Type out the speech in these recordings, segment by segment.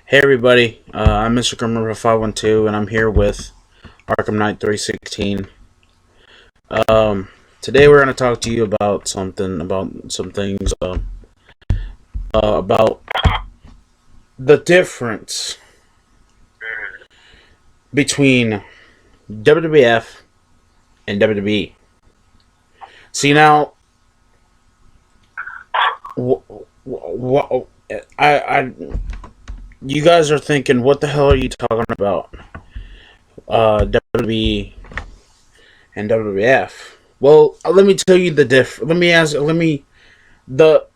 Hey everybody, I'm Mr. Grimmer 512 and I'm here with Arkham Knight 316. Today we're going to talk to you about some things, about the difference between WWF and WWE. See now, I, you guys are thinking, what the hell are you talking about? WWE and WWF. Well, let me tell you the diff.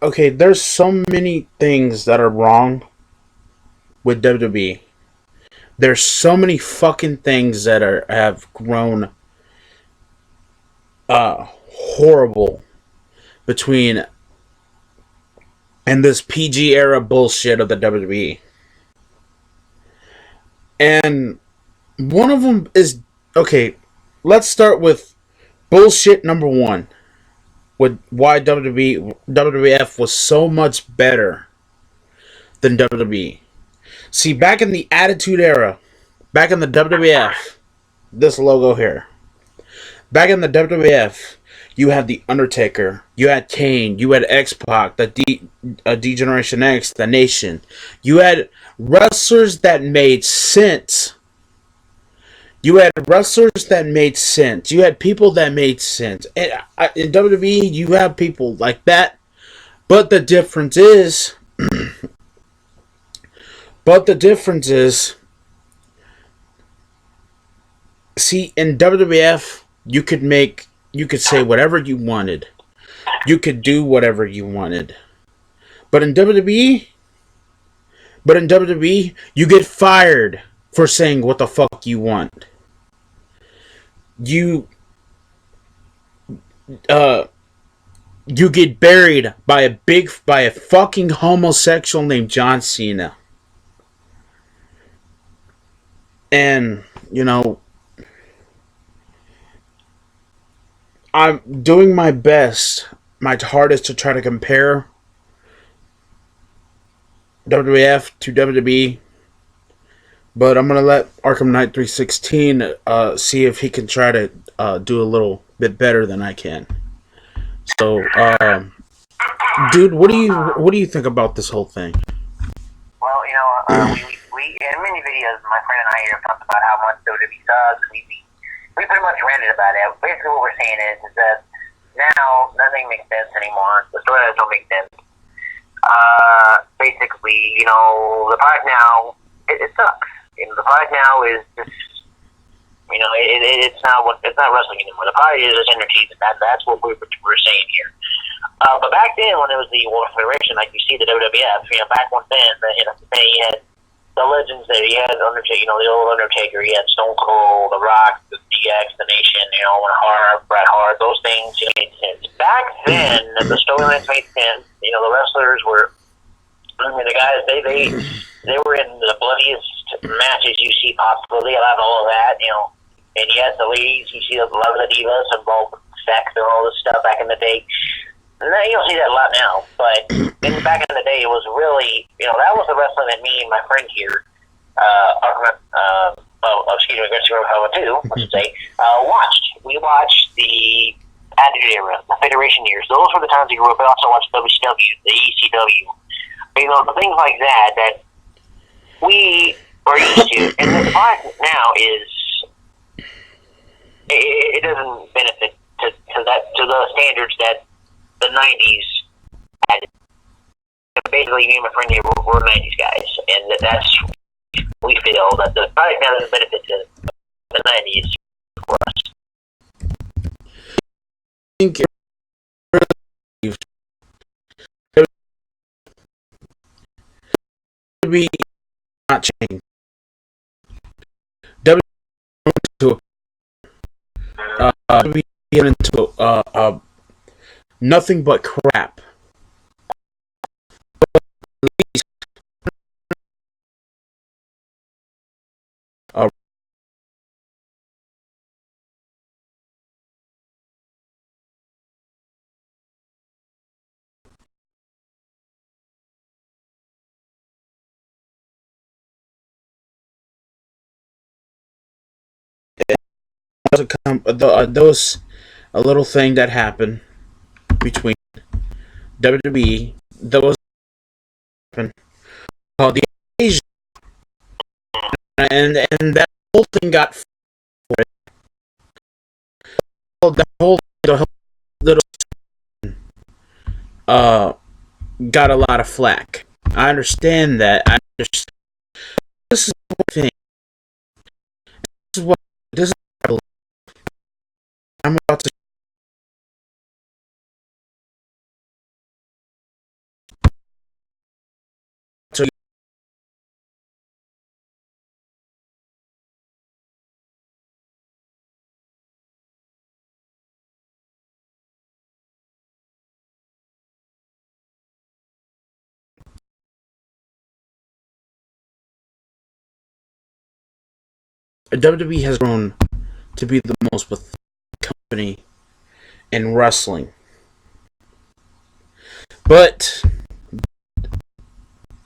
Okay, there's so many things that are wrong with WWE. There's so many fucking things that have grown horrible between and this PG era bullshit of the WWE. And one of them is okay, let's start with bullshit number 1 with why WWF was so much better than WWE. See, back in the Attitude Era, back in the WWF, this logo here. Back in the WWF, you had The Undertaker, you had Kane, you had X-Pac, D-Generation X, The Nation. You had wrestlers that made sense. You had wrestlers that made sense. You had people that made sense. And in WWE, you have people like that. But the difference is, see, in WWF, you could say whatever you wanted. You could do whatever you wanted. But in WWE, you get fired for saying what the fuck you want. You uh you get buried by a fucking homosexual named John Cena. And, I'm doing my best, my hardest to try to compare WWF to WWE, but I'm gonna let Arkham Knight 316 see if he can try to do a little bit better than I can. So, dude, what do you think about this whole thing? Well, we in many videos, my friend and I here have talked about how much WWE sucks. We pretty much ranted about it. Basically, what we're saying is that now nothing makes sense anymore. The storylines don't make sense. Basically, the product now it sucks. The product now is just it's not wrestling anymore. The product is just entertainment. That's what we're saying here. But back then, when it was the World Federation, like you see the WWF, back when then, you had the legends there. You had Undertaker, the old Undertaker. You had Stone Cold, The Rock, the DX, the Nation. Bret Hart. Those things made sense. Back then, the storylines made sense. The wrestlers were. The guys they were in the bloodiest matches you see possible. They allowed all of that. And yes, the ladies, you see the love of the divas and both sex and all this stuff back in the day. Now, you don't see that a lot now, but back in the day, it was really, that was the wrestling that me and my friend here, Christopher I should say, watched. We watched the Attitude Era, the Federation years. Those were the times we grew up. We also watched WCW, the ECW, things like that we are used to. And the product now is, it doesn't benefit to the standards that the 90s had. Basically, me and my friend here were 90s guys, and that's we feel that the product now doesn't benefit to the 90s for us. I think WWE not change. WWE into nothing but crap. there was a little thing that happened between WWE that was called the Asian, and that whole thing got that whole little uh got a lot of flack. I understand that. I understand. This is the thing. This is what this is. What I believe. I'm about to. So WWE has grown to be the most pathetic company in wrestling, but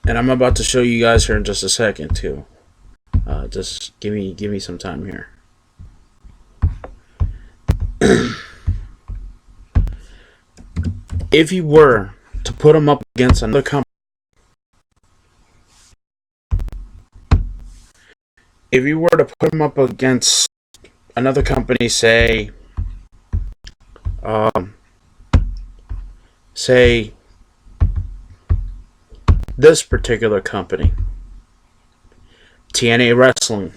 and I'm about to show you guys here in just a second too. Just give me some time here. If you were to put them up against another company, if you were to put them up against another company, um, say this particular company, TNA Wrestling,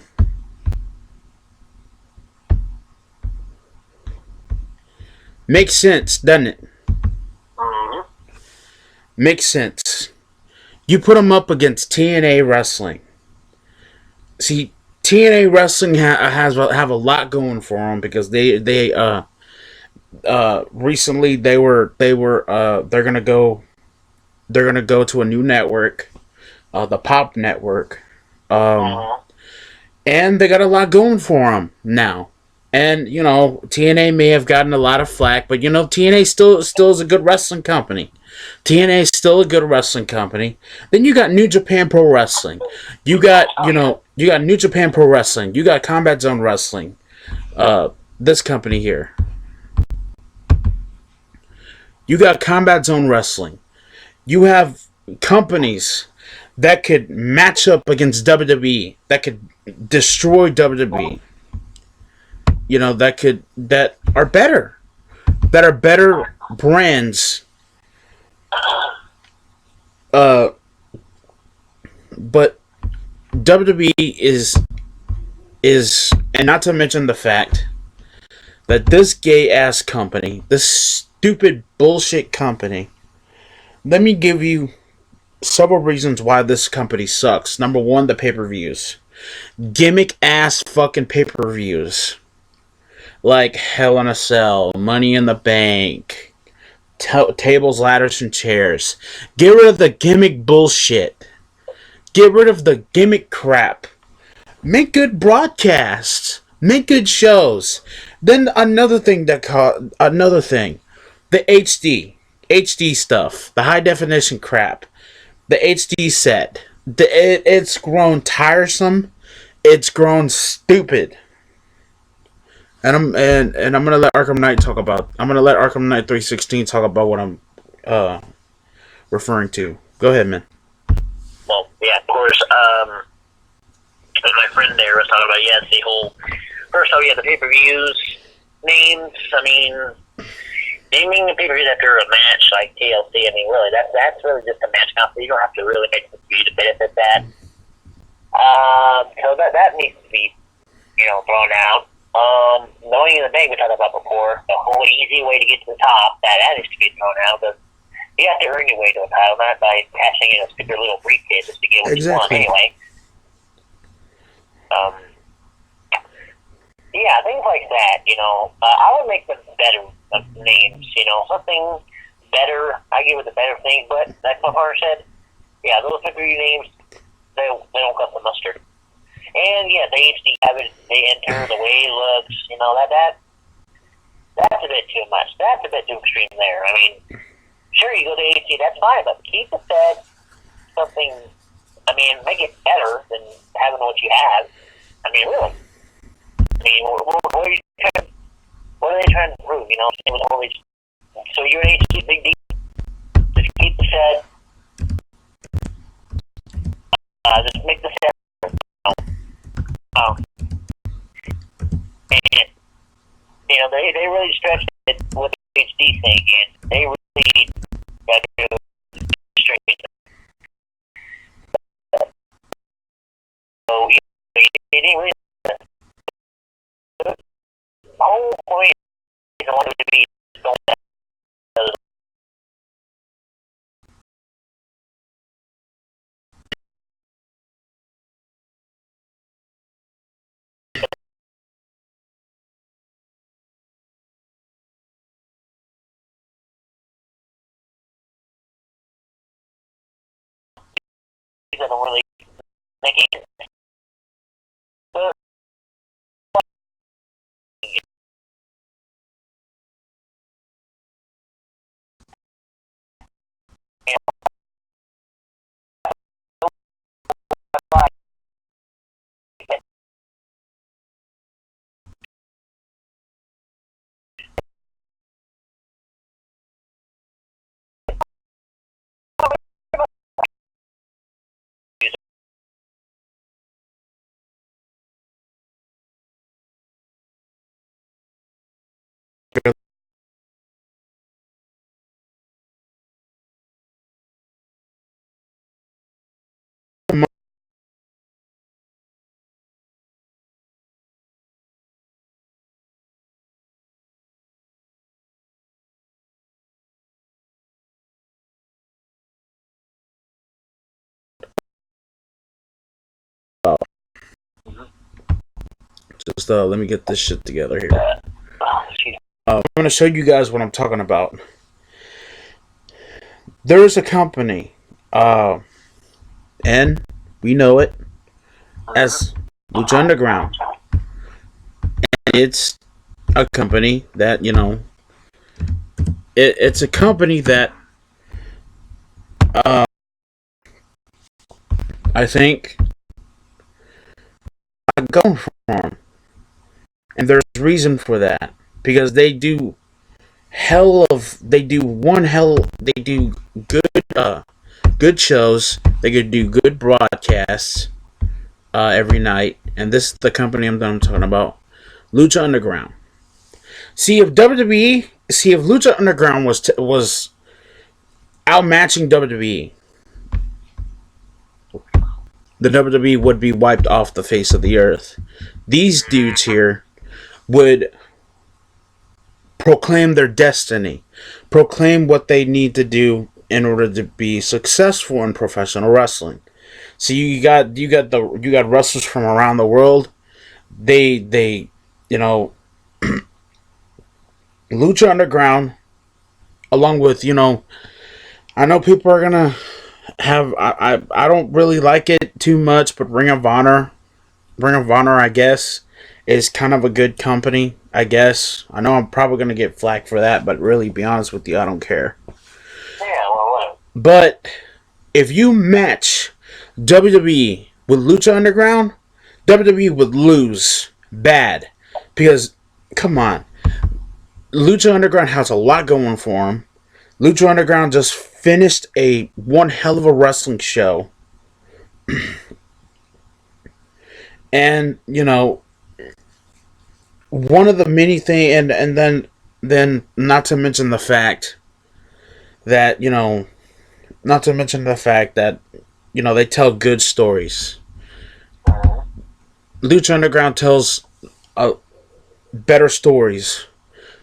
makes sense, doesn't it? Makes sense. You put them up against TNA Wrestling. See, TNA Wrestling have a lot going for them because they recently they're gonna go to a new network, the Pop Network, and they got a lot going for them now. And you know, TNA may have gotten a lot of flack, but you know, TNA still is a good wrestling company. TNA is still a good wrestling company. Then you got New Japan Pro Wrestling. You got New Japan Pro Wrestling. You got Combat Zone Wrestling. This company here. You got Combat Zone Wrestling. You have companies that could match up against WWE, that could destroy WWE. You know, that are better. That are better brands. But WWE is and not to mention the fact that this gay ass company, this stupid bullshit company, let me give you several reasons why this company sucks. Number one, the pay-per-views. Gimmick ass fucking pay-per-views. Like Hell in a Cell, Money in the Bank, tables, ladders, and chairs. Get rid of the gimmick bullshit. Get rid of the gimmick crap. Make good broadcasts. Make good shows. Then another thing, the HD stuff, the high definition crap, the HD set. It's grown tiresome. It's grown stupid. And I'm gonna let Arkham Knight talk about. I'm gonna let Arkham Knight 316 talk about what I'm referring to. Go ahead, man. Well, yeah, of course. My friend there was talking about the whole. First off, the pay-per-views names. I mean, naming the pay-per-views after a match like TLC. I mean, really, that's really just a match company. You don't have to really make the view to benefit that. So that needs to be, thrown out. Money in the Bank we talked about before, the whole easy way to get to the top, that needs to be thrown out. But you have to earn your way to a title, not by cashing in a stupid little briefcase just to get what you want anyway. Things like that, I would make them better names, something better. I give it a better thing, but like my partner said, those pay-per-view names, they don't cut the mustard. And the HD habit, they enter, the way it looks, that's a bit too much. That's a bit too extreme there. I mean, sure, you go to HD, that's fine, but keep it set, something, make it better than having what you have. I mean, really. I mean, what are they trying to prove? You know, it was always so you're an HC big D. Just keep the set. Just make the set. And you know, they really stretched it with the HD thing, and they really got to straight. So you know, they didn't really. The whole point is I wanted to be going back. I don't really make it. But, you know, Just let me get this shit together here. I'm gonna show you guys what I'm talking about. There is a company, and we know it as Lucha Underground. And it's a company that, you know, it's a company that I think I'm going for them. And there's reason for that. Because they do good shows. They could do good broadcasts every night. And this is the company I'm talking about. Lucha Underground. See if Lucha Underground was outmatching WWE, the WWE would be wiped off the face of the earth. These dudes here would proclaim their destiny, proclaim what they need to do in order to be successful in professional wrestling. So you got wrestlers from around the world. They you know, Lucha Underground, along with, you know, I know people are gonna have I don't really like it too much, but Ring of Honor, I guess, is kind of a good company. I guess I know I'm probably gonna get flack for that, but really, be honest with you, I don't care. Yeah, well, But if you match WWE with Lucha Underground, WWE would lose bad because, come on, Lucha Underground has a lot going for them. Lucha Underground just finished one hell of a wrestling show. And, you know, one of the many things, and then not to mention the fact that, you know, they tell good stories. Lucha Underground tells better stories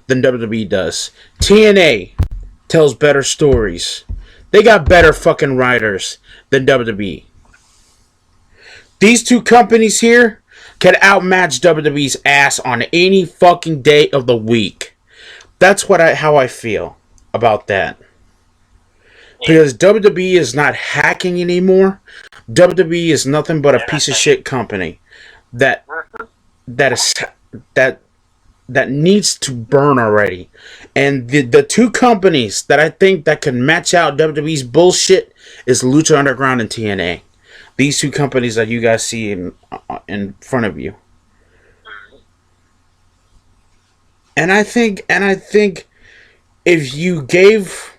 than WWE does. TNA tells better stories. They got better fucking writers than WWE. These two companies here can outmatch WWE's ass on any fucking day of the week. That's how I feel about that. Because WWE is not hacking anymore. WWE is nothing but a piece of shit company that needs to burn already. And the two companies that I think that can match out WWE's bullshit is Lucha Underground and TNA. These two companies that you guys see in front of you. And I think if you gave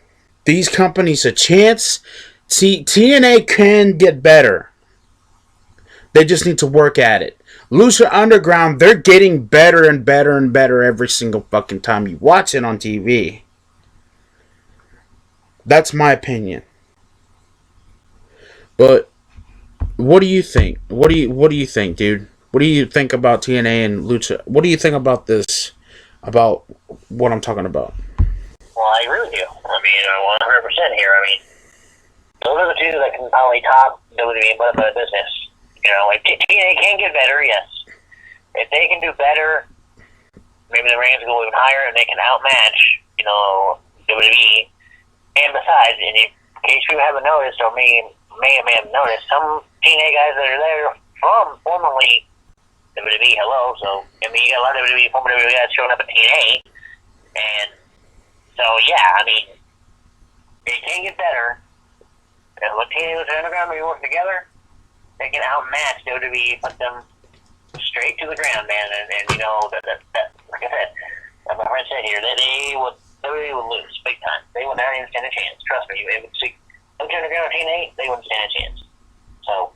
these companies a chance, see, TNA can get better. They just need to work at it. Lucha Underground, they're getting better and better and better every single fucking time you watch it on TV. That's my opinion. But what do you think? What do you think, dude? What do you think about TNA and Lucha? What do you think about this? About what I'm talking about? Well, I agree with you. I mean, 100% here. I mean, those are the two that can probably top WWE and put them out of business. You know, like TNA can get better, yes. If they can do better, maybe the ratings go even higher and they can outmatch, you know, WWE. And besides, in case you haven't noticed, or may have noticed, some TNA guys that are there from formerly WWE, hello. So, I mean, you got a lot of former WWE guys showing up at TNA. And so, yeah, I mean, they can get better. And what TNA and Underground, when we work together, they can outmatch WWE, put them straight to the ground, man. And you know, that like I said, like my friend said here, that WWE would lose big time. They would not even stand a chance. Trust me. It would see Underground or TNA, they wouldn't stand a chance. So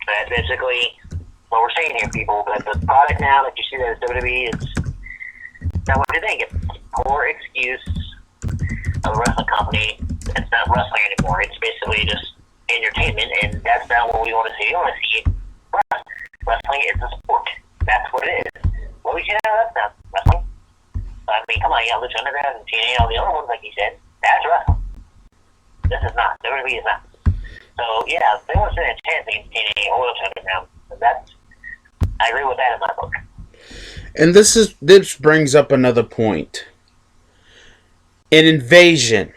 that's basically what we're saying here, people. But the product now that you see that is WWE, it's not what you think. It's a poor excuse of a wrestling company. It's not wrestling anymore. It's basically just entertainment, and that's not what we want to see. We want to see wrestling. Wrestling is a sport. That's what it is. What we see now, that's not wrestling. I mean, come on, you got Lucha Underground and TNA and all the other ones, like you said. That's wrestling. This is not. WWE is not. So, yeah, they want to stand a chance against TNA or Lucha Underground. I agree with that in my book. And this brings up another point. An invasion.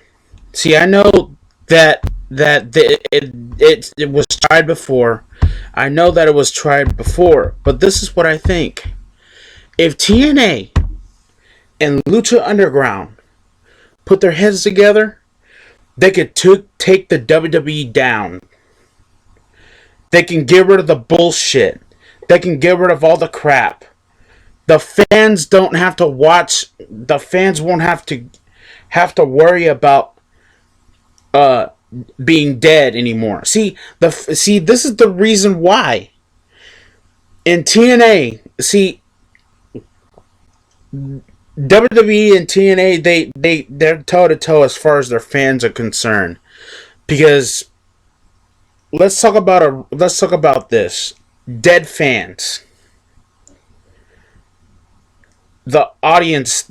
See, I know that it was tried before. I know that it was tried before, but this is what I think. If TNA and Lucha Underground put their heads together, they could take the WWE down. They can get rid of the bullshit. They can get rid of all the crap. The fans don't have to watch. The fans won't have to worry about being dead anymore. See, this is the reason why. In TNA, see, WWE and TNA, they're toe to toe as far as their fans are concerned. Because let's talk about this. Dead fans. The audience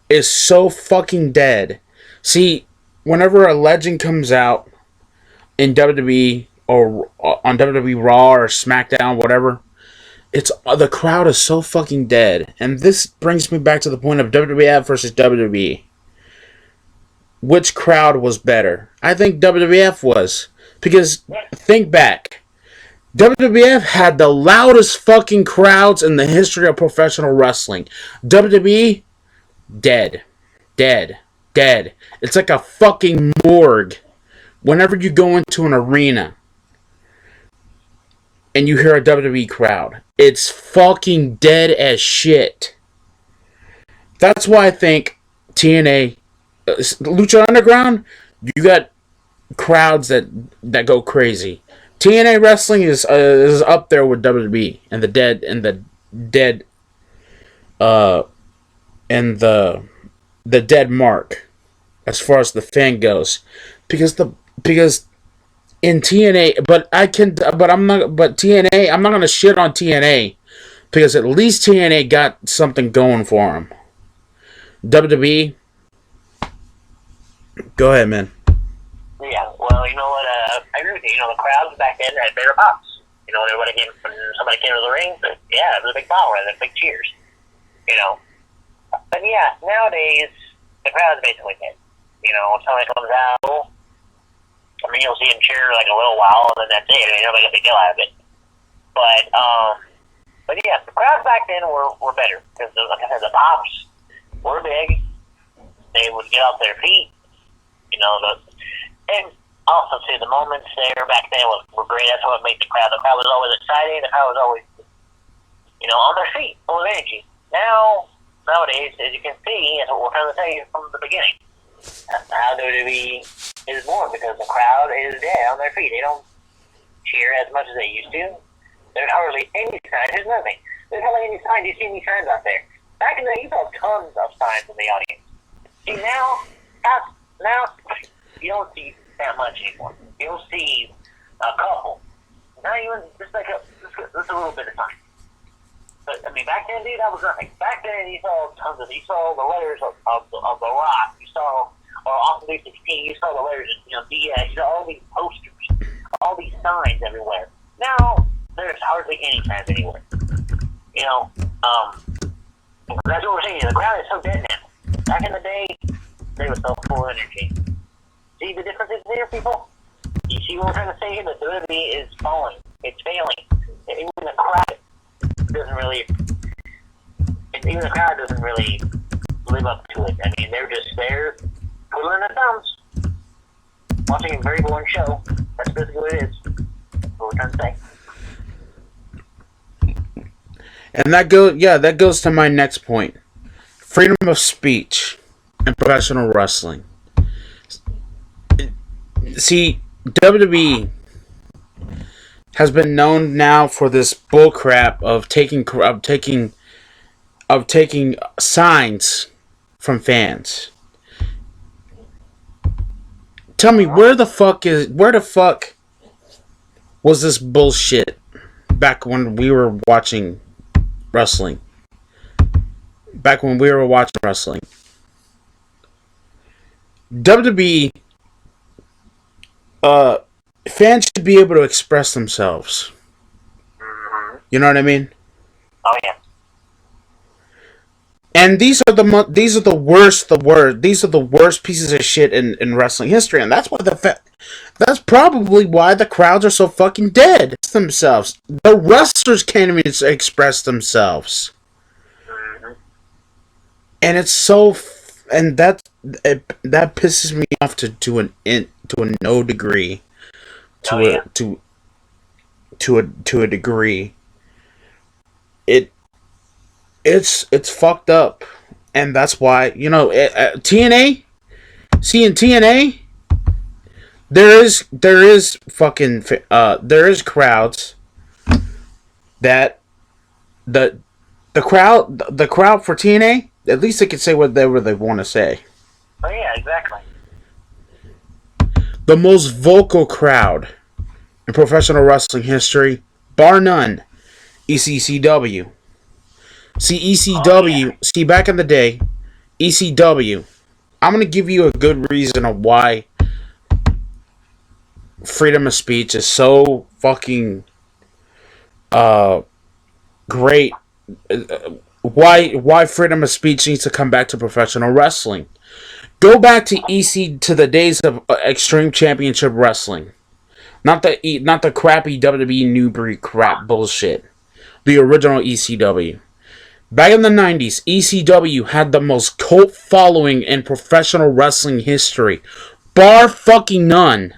is so fucking dead. See, whenever a legend comes out in WWE or on WWE Raw or SmackDown, whatever, it's the crowd is so fucking dead. And this brings me back to the point of WWF versus WWE. Which crowd was better? I think WWF was. Because, think back. WWF had the loudest fucking crowds in the history of professional wrestling. WWE, dead. It's like a fucking morgue. Whenever you go into an arena and you hear a WWE crowd, it's fucking dead as shit. That's why I think TNA, Lucha Underground, you got crowds that go crazy. TNA wrestling is up there with WWE and the dead mark as far as the fan goes, because in TNA, but TNA, I'm not gonna shit on TNA because at least TNA got something going for them. WWE, go ahead, man. Yeah, well, you know what? I agree with you. You know, the crowds back then had bigger pops. You know, when somebody came to the ring, yeah, it was a big power and big cheers. You know, but yeah, nowadays the crowd's basically dead. You know, when somebody comes out, I mean, you'll see him cheer like a little while, and then that's it. I mean, nobody gets a big deal out of it. But yeah, the crowds back then were better because, like I said, the pops were big. They would get off their feet. You know, and also, too, the moments there back then were great. That's what made the crowd. The crowd was always excited. The crowd was always, on their feet, full of energy. Nowadays, as you can see, that's what we're trying to tell you from the beginning. That's how WWE is born, because the crowd is dead on their feet. They don't cheer as much as they used to. There's hardly any signs. There's nothing. There's hardly any signs. You see any signs out there? Back in the day, you saw tons of signs in the audience. See, now you don't see that much anymore. You'll see a couple. Not even just like just a little bit of time. But I mean, back then, dude, that was nothing. Back then, you saw tons of. You saw the letters of the Rock. You saw, or off of 16. You saw the letters, DS. You saw all these posters, all these signs everywhere. Now there's hardly any signs anywhere. That's what we're saying. The crowd is so dead now. Back in the day, they were so full of energy. See the differences there, people? You see what we're trying to say here? The WWE is falling. It's failing. Even the crowd doesn't really live up to it. I mean, they're just there twiddling their thumbs, watching a very boring show. That's basically what it is. That's what we're trying to say. And that goes to my next point. Freedom of speech in professional wrestling. See, WWE has been known now for this bullcrap of taking signs from fans. Tell me, where the fuck was this bullshit back when we were watching wrestling? Back when we were watching wrestling, WWE fans should be able to express themselves. You know what I mean? Oh yeah. And these are the worst pieces of shit in wrestling history, and that's why that's probably why the crowds are so fucking dead themselves. The wrestlers can't even express themselves, and it's so, and that pisses me off to a no degree, to a degree. It's fucked up, and that's why TNA. See, in TNA, there is crowds that the crowd for TNA, at least they can say whatever they want to say. Oh yeah, exactly. The most vocal crowd in professional wrestling history, bar none, ECCW. See, ECW, see, back in the day, ECW, I'm going to give you a good reason of why freedom of speech is so fucking great. Why freedom of speech needs to come back to professional wrestling. Go back to the days of Extreme Championship Wrestling. Not the crappy WWE new breed crap bullshit. The original ECW. Back in the 90s, ECW had the most cult following in professional wrestling history. Bar fucking none.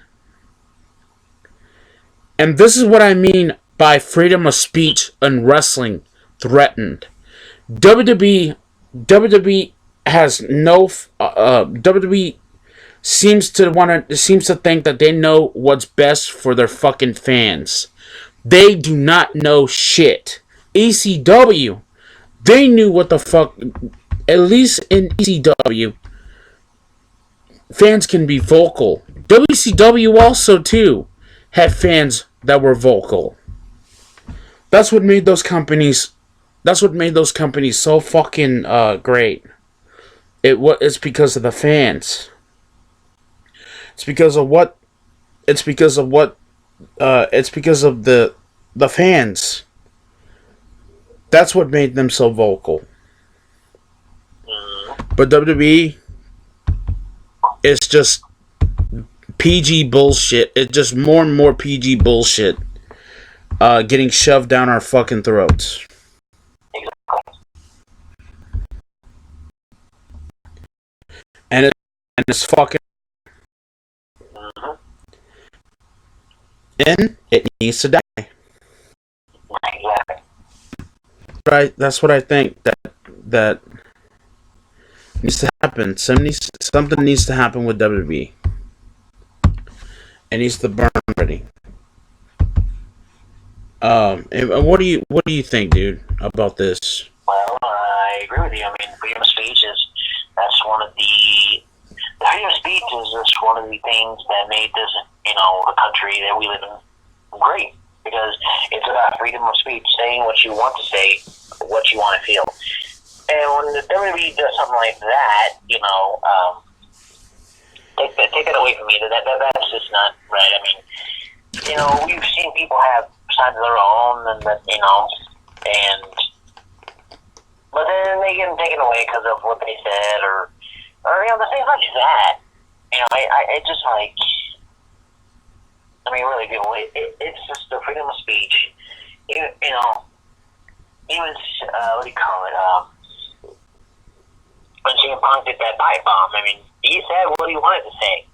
And this is what I mean by freedom of speech and wrestling threatened. WWE has no... WWE seems to think that they know what's best for their fucking fans. They do not know shit. ECW... They knew what the fuck, at least in ECW, fans can be vocal. WCW also, too, had fans that were vocal. That's what made those companies so fucking great. It's because of the fans. It's because of the fans. That's what made them so vocal. But WWE is just PG bullshit. It's just more and more PG bullshit getting shoved down our fucking throats. And it's fucking... and it needs to die. Exactly. Right? That's what I think that needs to happen. Something needs to happen with WWE. It needs to burn ready. And what do you think, dude, about this? Well, I agree with you. I mean, freedom of speech that's one of the freedom of speech is just one of the things that made this, the country that we live in great, because it's about freedom of speech, saying what you want to say, what you want to feel. And when the WWE does something like that, take that away from me. That's just not right. I mean, we've seen people have signs of their own, and but then they get them taken away because of what they said, or the things like that. I just like. I mean, really, people. It's just the freedom of speech. Even what do you call it? When CM Punk did that pipe bomb, I mean, he said what he wanted to say.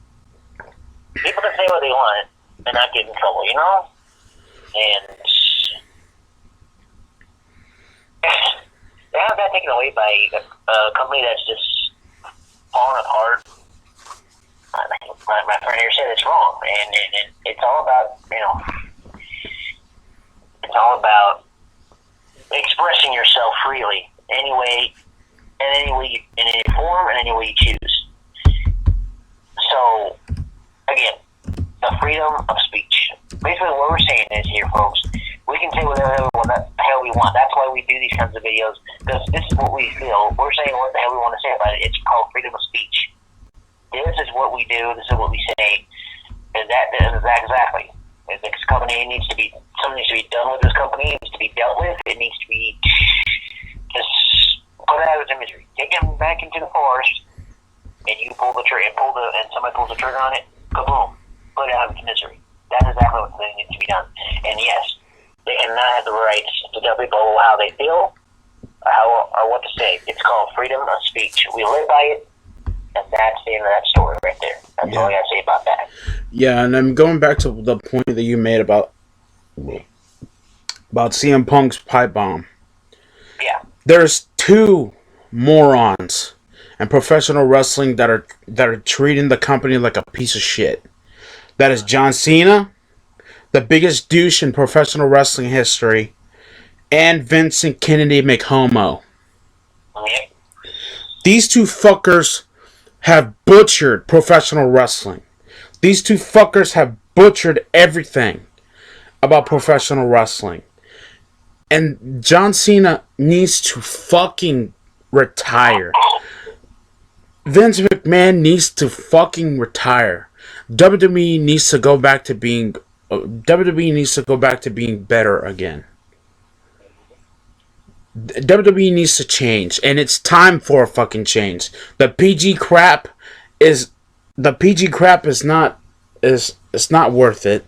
People can say what they want and not get in trouble, And to have that taken away by a company that's just falling apart, my friend here said it's wrong, and it's all about it's all about expressing yourself freely, in any form, and any way you choose. So, again, the freedom of speech. Basically, what we're saying is here, folks, we can say whatever the hell we want. That's why we do these kinds of videos, because this is what we feel. We're saying what the hell we want to say about it. It's called freedom of speech. This is what we do. This is what we say. And that is exactly. This company something needs to be done with this company. It needs to be dealt with. It needs to be just put out of its misery. Take them back into the forest, and you pull the trigger, and somebody pulls the trigger on it. Kaboom! Put it out of its misery. That's exactly what needs to be done. And yes, they cannot have the rights to tell people how they feel, or what to say. It's called freedom of speech. We live by it, and that's the end of that story right there. That's all I gotta say about that. Yeah, and I'm going back to the point that you made about CM Punk's pipe bomb. Yeah. There's two morons in professional wrestling that are treating the company like a piece of shit. That is John Cena, the biggest douche in professional wrestling history, and Vincent Kennedy McHomo. Yep. These two fuckers have butchered professional wrestling. These two fuckers have butchered everything about professional wrestling. And John Cena needs to fucking retire. Vince McMahon needs to fucking retire. WWE needs to go back to being better again. WWE needs to change, and it's time for a fucking change. The PG crap is not worth it.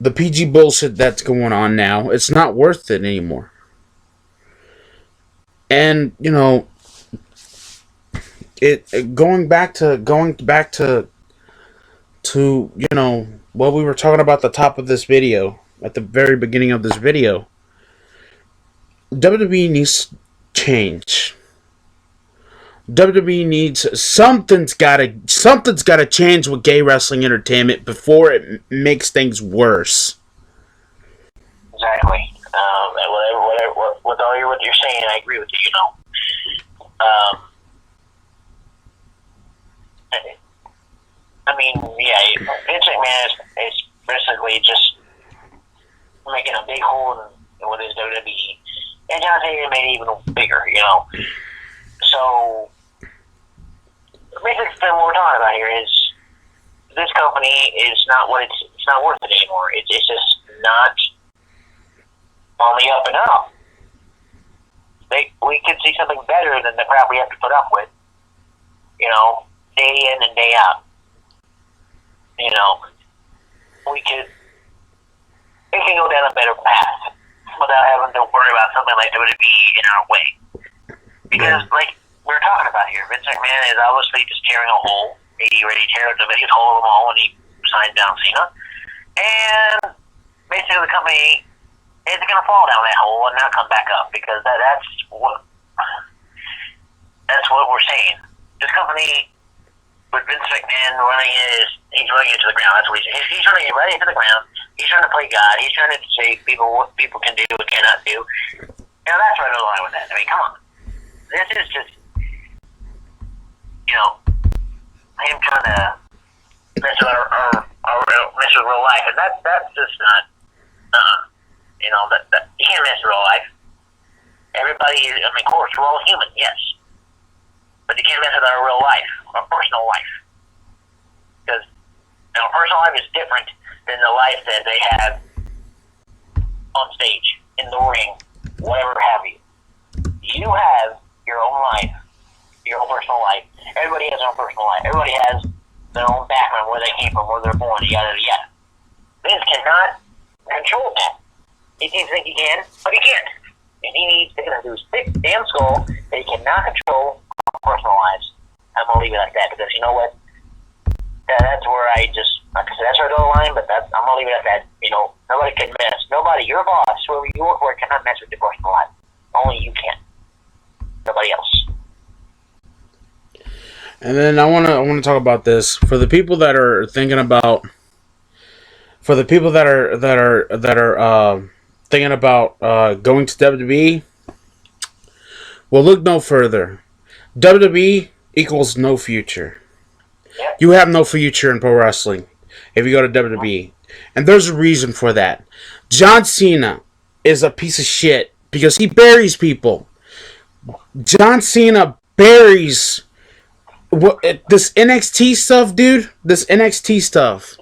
The PG bullshit that's going on now, it's not worth it anymore. And going back to what we were talking about at the top of this video, at the very beginning of this video. WWE needs change. WWE needs something's gotta change with gay wrestling entertainment before it makes things worse. Exactly. With all what you're saying, I agree with you. I mean, yeah, Vince McMahon is basically just making a big hole in what is WWE, and John Cena made it even bigger. So basically, what we're talking about here is this company is not what it's not worth it anymore. It's just not on the up and up. We could see something better than the crap we have to put up with, day in and day out. We can go down a better path without having to worry about something like WWE in our way. Because, like we're talking about here, Vince McMahon is obviously just tearing a hole. He already teared the biggest hole of them all when he signed John Cena. And basically the company is going to fall down that hole and not come back up because that's what we're saying. This company with Vince McMahon he's running it to the ground. That's what he's running it right into the ground. He's trying to play God. He's trying to say people what people can do and cannot do. That's right on the line with that. I mean, come on. This is just, him trying to mess with mess with real life, and that's just not. That you can't mess with real life. Everybody, of course, we're all human, yes, but you can't mess with our real life, our personal life, because our personal life is different than the life that they have on stage, in the ring, whatever have you. You have your own life, your own personal life. Everybody has their own personal life. Everybody has their own background, where they came from, where they're born, yada yada. Vince cannot control that. He seems to think he can, but he can't. And he needs to get into his thick damn skull that he cannot control our personal lives. I'm gonna leave it at that because you know what? That's where I just, like I said, that's where I draw the line. But I'm gonna leave it at that. Nobody can mess. Nobody, your boss, whoever you work for, cannot mess with your personal life. Only you can. Nobody else. And then I want to talk about this for the people that are thinking about, thinking about going to WWE. Well, look no further. WWE equals no future. Yep. You have no future in pro wrestling if you go to WWE, and there's a reason for that. John Cena is a piece of shit because he buries people. John Cena buries. This NXT stuff, dude. This NXT stuff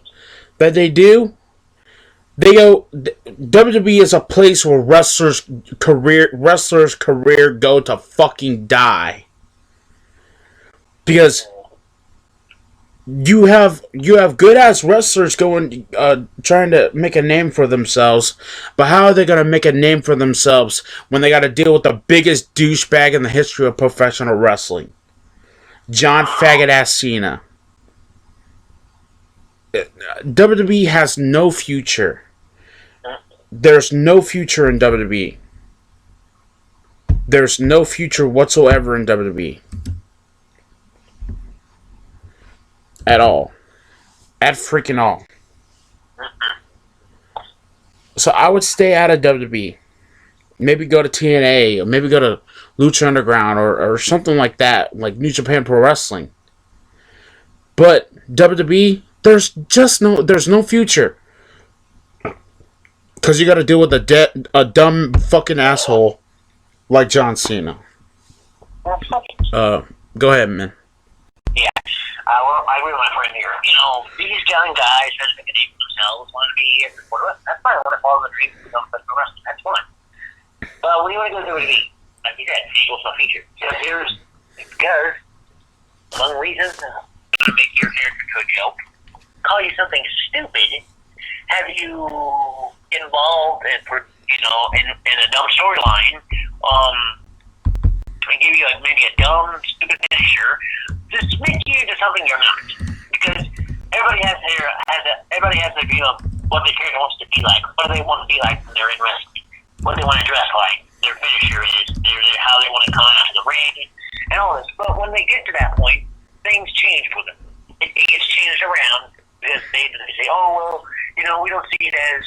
that they do. They go. WWE is a place where wrestlers' career go to fucking die. Because you have good ass wrestlers going trying to make a name for themselves, but how are they gonna make a name for themselves when they got to deal with the biggest douchebag in the history of professional wrestling? John faggot ass Cena. WWE has no future. There's no future in WWE. There's no future whatsoever in WWE. At all. At freaking all. So I would stay out of WWE. Maybe go to TNA, or maybe go to Lucha Underground, or something like that, like New Japan Pro Wrestling. But WWE, there's no future. Because you got to deal with a dumb fucking asshole like John Cena. Go ahead, man. Yeah. Well, I agree with my friend here. These young guys trying to make a name for themselves, want to be here. That's fine. I want to follow the dream of become professional wrestling. That's fine. But when you want to go to WWE, like you said, equals no feature. So here's, because, among reasons, to make your character to a joke, call you something stupid, have you involved in a dumb storyline, and give you maybe a dumb, stupid finisher, just make you into something you're not. Because everybody has their view of what their character wants to be like, what do they want to be like when they're in wrestling, what they want to dress like, their finisher is, how they want to come out of the ring, and all this. But when they get to that point, things change for them. It gets changed around because they say, oh, well, we don't see it as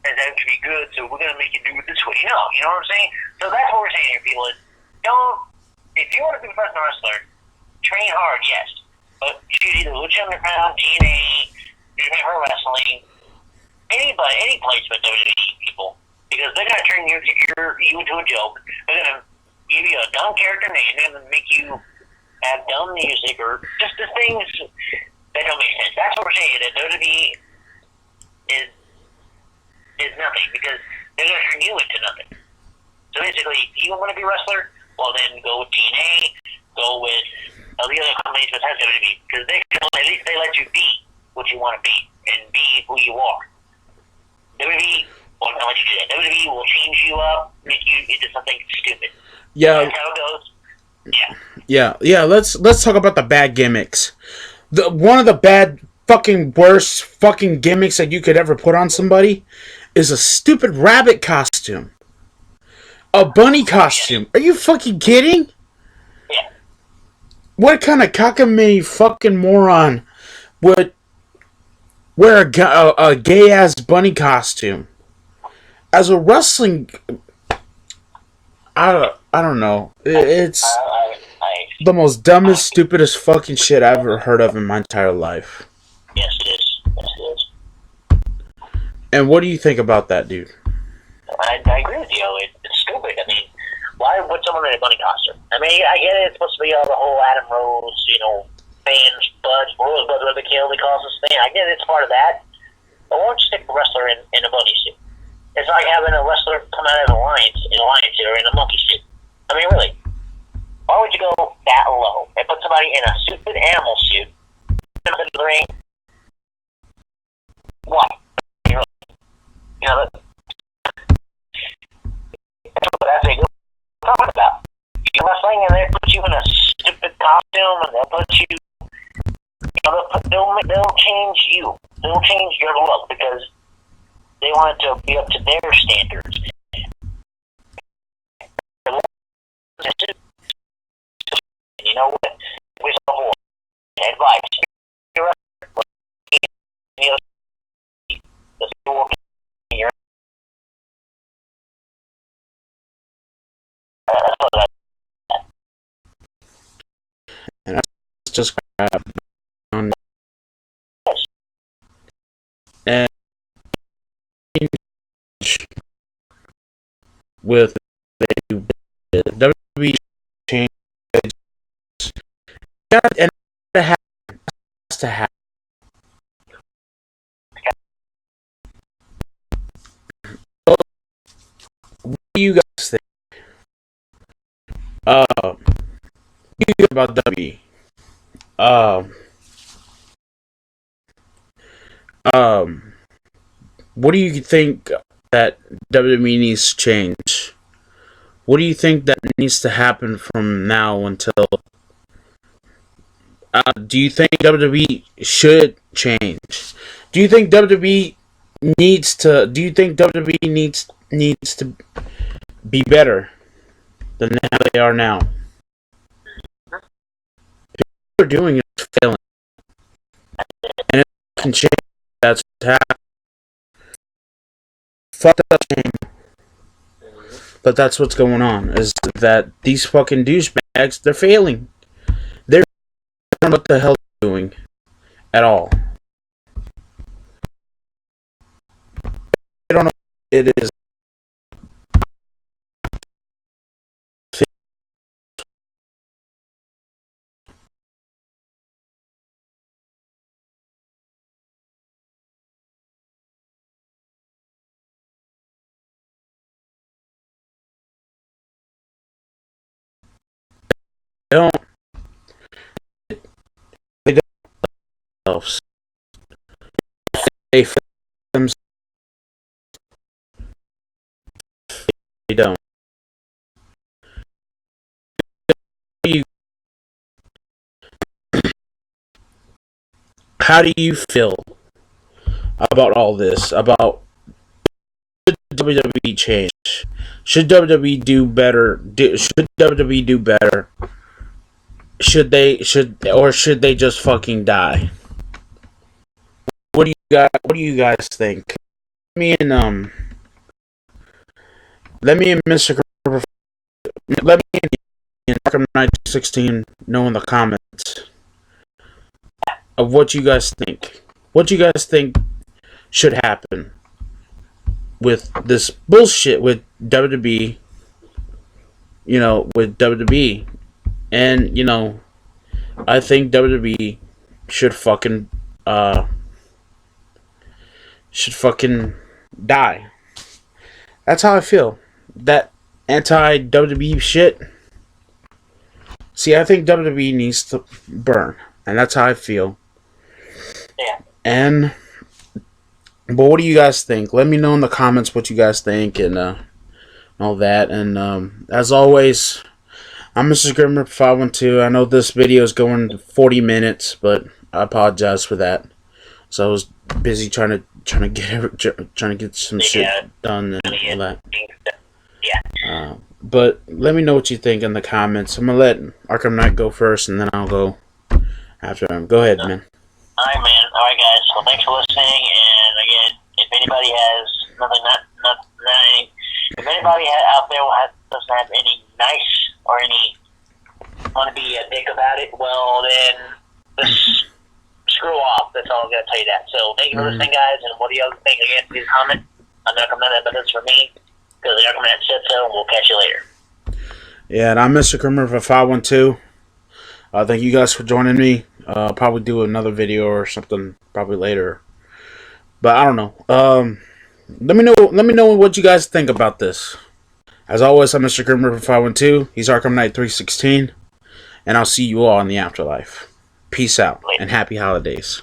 that to be good, so we're going to make you do it this way. No, you know what I'm saying? So that's what we're saying here, people, is if you want to be a professional wrestler, train hard, yes, but you should either Lucha Underground, TNA, New Japan Pro Wrestling, any place but WWE, people, because they're going to turn you into a joke. They're going to give you a dumb character name. They're going to make you have dumb music or just the things that don't make sense. That's what we're saying, that WWE is nothing, because they're going to turn you into nothing. So basically, if you want to be a wrestler, well then go with TNA, go with the other companies besides WWE, because at least they let you be what you want to be and be who you are. WWE won't let you do that. WWE will change you up, make you into something stupid. Yeah. That's how it goes. Yeah. Yeah. Let's talk about the bad gimmicks. One of the bad fucking worst fucking gimmicks that you could ever put on somebody is a stupid rabbit costume. A bunny costume. Are you fucking kidding? Yeah. What kind of cockamamie fucking moron would wear a gay ass bunny costume? As a wrestling, I don't know. It's the most dumbest, stupidest fucking shit I've ever heard of in my entire life. Yes, it is. Yes, it is. And what do you think about that, dude? I agree with you. It's stupid. I mean, why would someone in a bunny costume? I mean, I get it. It's supposed to be all the whole Adam Rose, fans, Rosebud, whatever the hell he calls this thing. I get it. It's part of that. But why don't you stick a wrestler in a bunny suit? It's like having a wrestler come out of a lion suit or in a monkey suit. I mean, really. Why would you go that low and put somebody in a stupid animal suit in the ring? Why? That's what I think we're talking about. You're wrestling and they put you in a stupid costume and they'll put you, they'll change you. They'll change your look because they want it to be up to their standards. And you know what? With the whole advice, And that's just crap. And with the WWE change, and it has to happen. What do you guys think? What do you think about WWE? What do you think that WWE needs to change? What do you think that needs to happen from now until? Do you think WWE should change? Do you think WWE needs to? Do you think WWE needs to be better than how they are now? What they're doing is failing, and it can change. That's what's happening. Fuck that shame. But that's what's going on. Is that these fucking douchebags? They're failing. They're don't know what the hell they're doing at all. They don't know what it is. They don't. They don't themselves. They fail themselves. They don't. How do you feel about all this? About should WWE change? Should WWE do better? Should WWE do better? Should they just fucking die? What do you guys think? Let me and Mr. Let me and Arkham Knight 16 know in the comments of what you guys think. What you guys think should happen with this bullshit with WWE, with WWE. And, I think WWE should fucking die. That's how I feel. That anti-WWE shit. See, I think WWE needs to burn. And that's how I feel. Yeah. But what do you guys think? Let me know in the comments what you guys think and all that. And as always, I'm Mr. Grimmer512. I know this video is going 40 minutes, but I apologize for that. So I was busy trying to get some shit done and all that. Yeah. But let me know what you think in the comments. I'm gonna let Arkham Knight go first, and then I'll go after him. Go ahead, man. All right, man. All right, guys. Well, thanks for listening. And again, if anybody has if anybody out there doesn't have any nice or any want to be a dick about it, well, then just screw off. That's all I'm gonna tell you that. So thank you for listening, guys. And what do you think? Again, please comment. I'm not gonna but that's for me because the Arkham Knight said so. And we'll catch you later. Yeah, and I'm Mr. Krimmer for 512. Thank you guys for joining me. I'll probably do another video or something probably later. But I don't know. Let me know what you guys think about this. As always, I'm Mr. Krimmer for 512. He's Arkham Knight 316. And I'll see you all in the afterlife. Peace out and happy holidays.